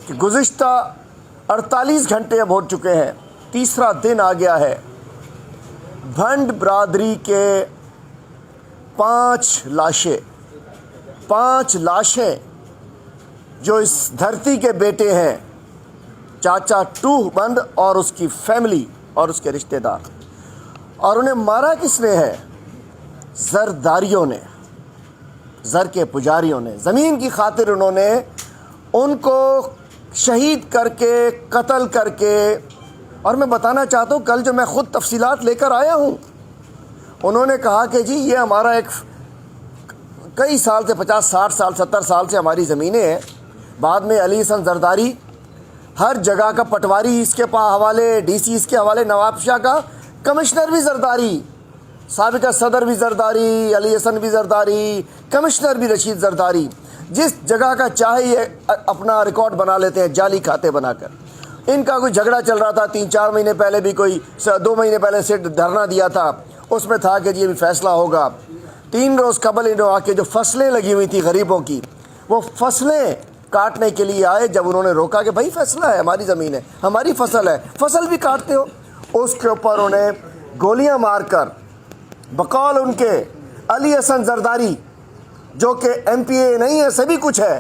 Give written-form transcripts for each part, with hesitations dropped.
کہ گزشتہ 48 گھنٹے اب ہو چکے ہیں، تیسرا دن آ گیا ہے، بھنڈ برادری کے 5 لاشیں جو اس دھرتی کے بیٹے ہیں، چاچا ٹوہ بند اور اس کی فیملی اور اس کے رشتہ دار، اور انہیں مارا کس نے ہے؟ زرداریوں نے، زر کے پجاریوں نے۔ زمین کی خاطر انہوں نے ان کو شہید کر کے، قتل کر کے، اور میں بتانا چاہتا ہوں کل جو میں خود تفصیلات لے کر آیا ہوں، انہوں نے کہا کہ جی یہ ہمارا ایک کئی سال سے 50 60 سال 70 سال سے ہماری زمینیں ہیں۔ بعد میں علی حسن زرداری ہر جگہ کا پٹواری اس کے حوالے، ڈی سی اس کے حوالے، نواب شاہ کا کمشنر بھی زرداری، سابقہ صدر بھی زرداری، علی حسن بھی زرداری، کمشنر بھی رشید زرداری، جس جگہ کا چاہے یہ اپنا ریکارڈ بنا لیتے ہیں جعلی کھاتے بنا کر۔ ان کا کوئی جھگڑا چل رہا تھا 3-4 مہینے پہلے، بھی کوئی 2 مہینے پہلے سے دھرنا دیا تھا، اس میں تھا کہ یہ بھی فیصلہ ہوگا۔ 3 روز قبل انہوں آ کے جو فصلیں لگی ہوئی تھیں غریبوں کی، وہ فصلیں کاٹنے کے لیے آئے۔ جب انہوں نے روکا کہ بھائی فیصلہ ہے، ہماری زمین ہے، ہماری فصل ہے، فصل بھی کاٹتے ہو، اس کے اوپر انہیں گولیاں مار کر، بقول ان کے علی حسن زرداری جو کہ ایم پی اے نہیں ہے، سبھی کچھ ہے،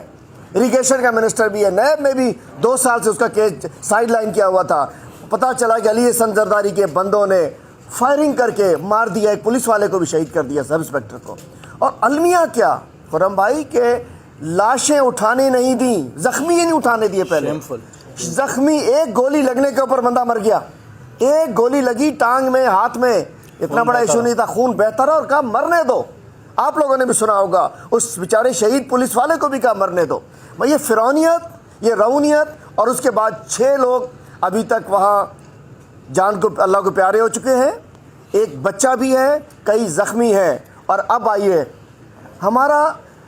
اریگیشن کا منسٹر بھی ہے، نیب میں بھی 2 سال سے اس کا کیس سائیڈ لائن کیا ہوا تھا، پتہ چلا کہ علی حسن زرداری کے بندوں نے فائرنگ کر کے مار دیا، ایک پولیس والے کو بھی شہید کر دیا، سب انسپکٹر کو۔ اور المیہ کیا خرم بھائی کہ لاشیں اٹھانے نہیں دیں، زخمی نہیں اٹھانے دیے، پہلے زخمی ایک گولی لگنے کے اوپر بندہ مر گیا، ایک گولی لگی ٹانگ میں، ہاتھ میں، اتنا بڑا ایشو نہیں تھا، خون بہتا رہا اور کہا مرنے دو۔ آپ لوگوں نے بھی سنا ہوگا اس بیچارے شہید پولیس والے کو بھی کہا مرنے دو۔ یہ فرعونیت، یہ رعونیت، اور اس کے بعد 6 لوگ ابھی تک وہاں جان کو اللہ کو پیارے ہو چکے ہیں، ایک بچہ بھی ہے، کئی زخمی ہیں۔ اور اب آئیے، ہمارا